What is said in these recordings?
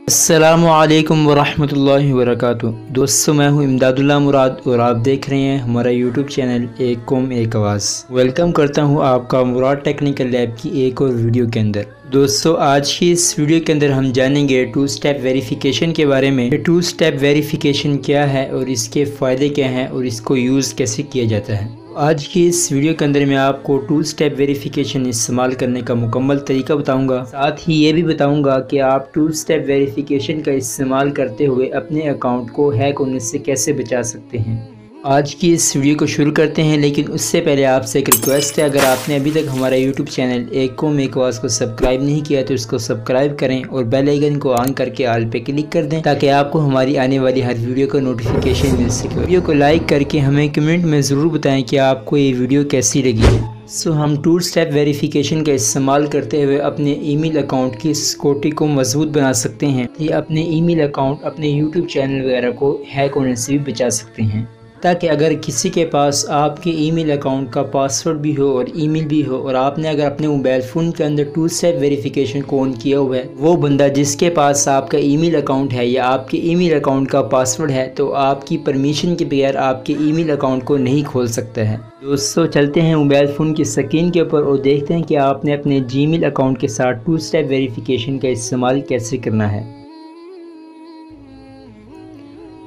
अस्सलामुअलैकुम वरहमतुल्लाहि वबरकातुहू। दोस्तों, मैं हूं इमदादुल्लाह मुराद और आप देख रहे हैं हमारा यूट्यूब चैनल एक कौम एक आवाज़। वेलकम करता हूं आपका मुराद टेक्निकल लैब की एक और वीडियो के अंदर। दोस्तों, आज की इस वीडियो के अंदर हम जानेंगे टू स्टेप वेरिफिकेशन के बारे में। टू स्टेप वेरिफिकेशन क्या है और इसके फ़ायदे क्या हैं और इसको यूज़ कैसे किया जाता है। आज की इस वीडियो के अंदर मैं आपको टू स्टेप वेरिफिकेशन इस्तेमाल करने का मुकम्मल तरीका बताऊंगा। साथ ही ये भी बताऊंगा कि आप टू स्टेप वेरिफिकेशन का इस्तेमाल करते हुए अपने अकाउंट को हैक होने से कैसे बचा सकते हैं। आज की इस वीडियो को शुरू करते हैं, लेकिन उससे पहले आपसे एक रिक्वेस्ट है, अगर आपने अभी तक हमारा यूट्यूब चैनल एक कौम एक आवाज़ को सब्सक्राइब नहीं किया तो इसको सब्सक्राइब करें और बेल आइकन को ऑन करके ऑल पे क्लिक कर दें ताकि आपको हमारी आने वाली हर वीडियो का नोटिफिकेशन मिल सके। वीडियो को लाइक करके हमें कमेंट में ज़रूर बताएं कि आपको ये वीडियो कैसी लगी है। हम टू स्टेप वेरिफिकेशन का इस्तेमाल करते हुए अपने ईमेल अकाउंट की सिक्योरिटी को मजबूत बना सकते हैं। ये अपने ईमेल अकाउंट, अपने यूट्यूब चैनल वगैरह को हैक होने से भी बचा सकते हैं, ताकि अगर किसी के पास आपके ईमेल अकाउंट का पासवर्ड भी हो और ईमेल भी हो और आपने अगर अपने मोबाइल फ़ोन के अंदर टू स्टेप वेरिफिकेशन को ऑन किया हुआ है, वो बंदा जिसके पास आपका ईमेल अकाउंट है या आपके ईमेल अकाउंट का पासवर्ड है, तो आपकी परमिशन के बगैर आपके ईमेल अकाउंट को नहीं खोल सकता है। दोस्तों, चलते हैं मोबाइल फ़ोन की स्क्रीन के ऊपर और देखते हैं कि आपने अपने जीमेल अकाउंट के साथ टू स्टेप वेरिफिकेशन का इस्तेमाल कैसे करना है।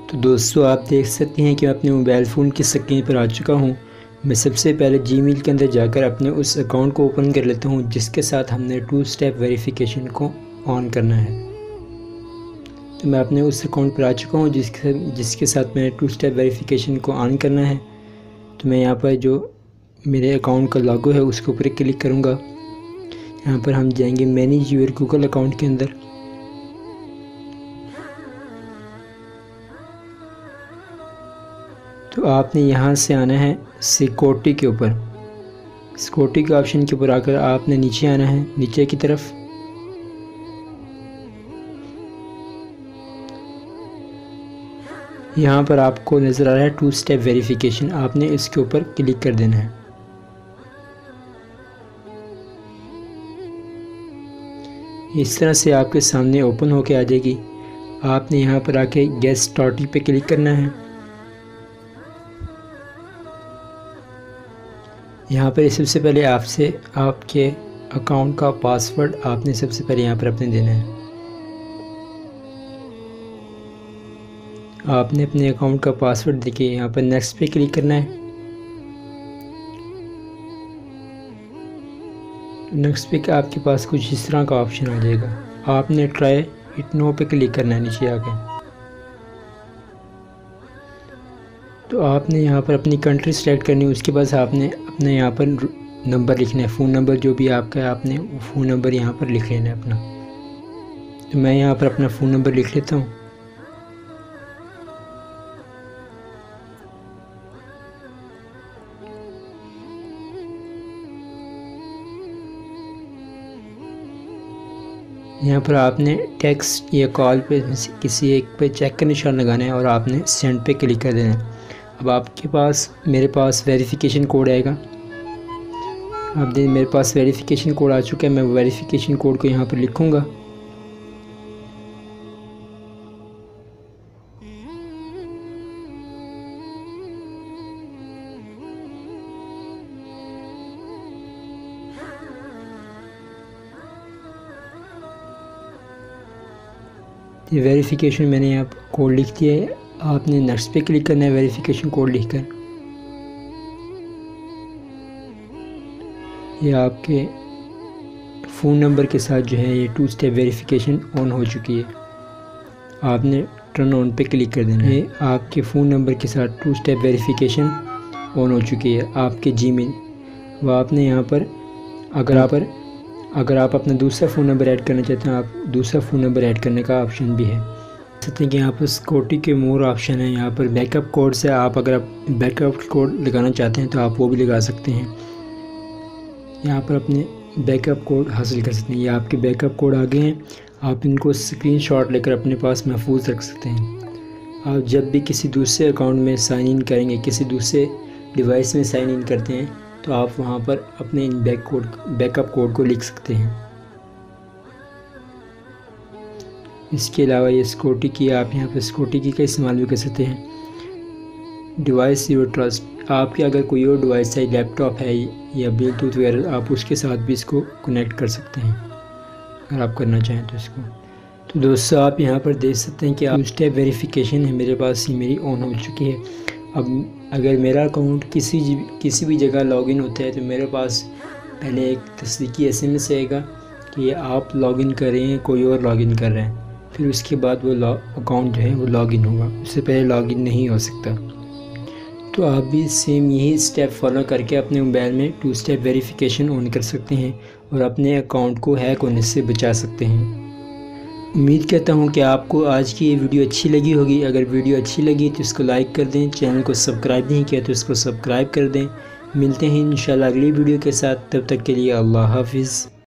तो दोस्तों, आप देख सकते हैं कि मैं अपने मोबाइल फ़ोन की स्क्रीन पर आ चुका हूं। मैं सबसे पहले जीमेल के अंदर जाकर अपने उस अकाउंट को ओपन कर लेता हूं जिसके साथ हमने टू स्टेप वेरिफिकेशन को ऑन करना है। तो मैं अपने उस अकाउंट पर आ चुका हूं जिसके साथ मैंने टू स्टेप वेरिफिकेशन को ऑन करना है। तो मैं यहाँ पर जो मेरे अकाउंट का लोगो है उसके ऊपर क्लिक करूँगा। यहाँ पर हम जाएंगे मैनेज योर गूगल अकाउंट के अंदर। तो आपने यहाँ से आना है सिक्योरिटी के ऊपर। सिक्योरिटी के ऑप्शन के ऊपर आकर आपने नीचे आना है, नीचे की तरफ। यहाँ पर आपको नज़र आ रहा है टू स्टेप वेरिफिकेशन, आपने इसके ऊपर क्लिक कर देना है। इस तरह से आपके सामने ओपन होके आ जाएगी। आपने यहाँ पर आके गेट स्टार्टिंग पे क्लिक करना है। यहाँ पर सबसे पहले आपसे आपके अकाउंट का पासवर्ड आपने सबसे पहले यहाँ पर अपने देना है। आपने अपने अकाउंट का पासवर्ड देके यहाँ पर नेक्स्ट पे क्लिक करना है। नेक्स्ट पे आपके पास कुछ इस तरह का ऑप्शन आ जाएगा। आपने ट्राई इट नो पे क्लिक करना है नीचे आके। तो आपने यहाँ पर अपनी कंट्री सेलेक्ट करनी है। उसके बाद आपने अपने यहाँ पर नंबर लिखना है, फ़ोन नंबर जो भी आपका है, आपने वो फ़ोन नंबर यहाँ पर लिख लेना है अपना। तो मैं यहाँ पर अपना फ़ोन नंबर लिख लेता हूँ। यहाँ पर आपने टेक्स्ट या कॉल पे किसी एक पे चेक का निशान लगाना है और आपने सेंड पे क्लिक कर देना है। अब आपके पास मेरे पास वेरिफिकेशन कोड आएगा। आप देखिए मेरे पास वेरिफिकेशन कोड आ चुका है। मैं वेरिफिकेशन कोड को यहाँ पर लिखूँगा। ये वेरिफिकेशन मैंने यहाँ कोड लिख दिया है। आपने नेक्स्ट पे क्लिक करना है वेरिफिकेशन कोड लिखकर। ये आपके फ़ोन नंबर के साथ जो है ये टू स्टेप वेरिफिकेशन ऑन हो चुकी है। आपने टर्न ऑन पे क्लिक कर देना है। ये आपके फ़ोन नंबर के साथ टू स्टेप वेरिफिकेशन ऑन हो चुकी है आपके जीमेल। वो आपने यहाँ पर अगर आप अपना दूसरा फ़ोन नंबर ऐड करना चाहते हैं, आप दूसरा फ़ोन नंबर ऐड करने का ऑप्शन भी है। सकते हैं कि यहाँ पर सिक्योरिटी के मोर ऑप्शन है। यहाँ पर बैकअप कोड से आप अगर आप बैकअप कोड लगाना चाहते हैं तो आप वो भी लगा सकते हैं। यहाँ पर अपने बैकअप कोड हासिल कर सकते हैं। ये आपके बैकअप कोड आ गए हैं। आप इनको स्क्रीनशॉट लेकर अपने पास महफूज रख सकते हैं। आप जब भी किसी दूसरे अकाउंट में साइन इन करेंगे, किसी दूसरे डिवाइस में साइन इन करते हैं, तो आप वहाँ पर अपने इन बैकअप कोड को लिख सकते हैं। इसके अलावा ये सिक्योरिटी की, आप यहाँ पर सिक्योरिटी की का इस्तेमाल भी कर सकते हैं। डिवाइस योर ट्रस्ट, आपके अगर कोई और डिवाइस है, लैपटॉप है या ब्लूटूथ वगैरह, आप उसके साथ भी इसको कनेक्ट कर सकते हैं अगर आप करना चाहें तो इसको। तो दोस्तों आप यहाँ पर देख सकते हैं कि टू स्टेप वेरिफिकेशन है मेरे पास, ही मेरी ऑन हो चुकी है। अब अगर मेरा अकाउंट किसी भी जगह लॉगिन होता है तो मेरे पास पहले एक तस्दीकी SMS आएगा कि आप लॉगिन कर रहे हैं, कोई और लॉगिन कर रहे हैं, फिर उसके बाद वो अकाउंट जो है वो लॉगिन होगा, उससे पहले लॉगिन नहीं हो सकता। तो आप भी सेम यही स्टेप फॉलो करके अपने मोबाइल में टू स्टेप वेरिफिकेशन ऑन कर सकते हैं और अपने अकाउंट को हैक होने से बचा सकते हैं। उम्मीद करता हूँ कि आपको आज की ये वीडियो अच्छी लगी होगी। अगर वीडियो अच्छी लगी तो इसको लाइक कर दें, चैनल को सब्सक्राइब नहीं किया तो इसको सब्सक्राइब कर दें। मिलते हैं इंशाल्लाह अगली वीडियो के साथ, तब तक के लिए अल्लाह हाफिज़।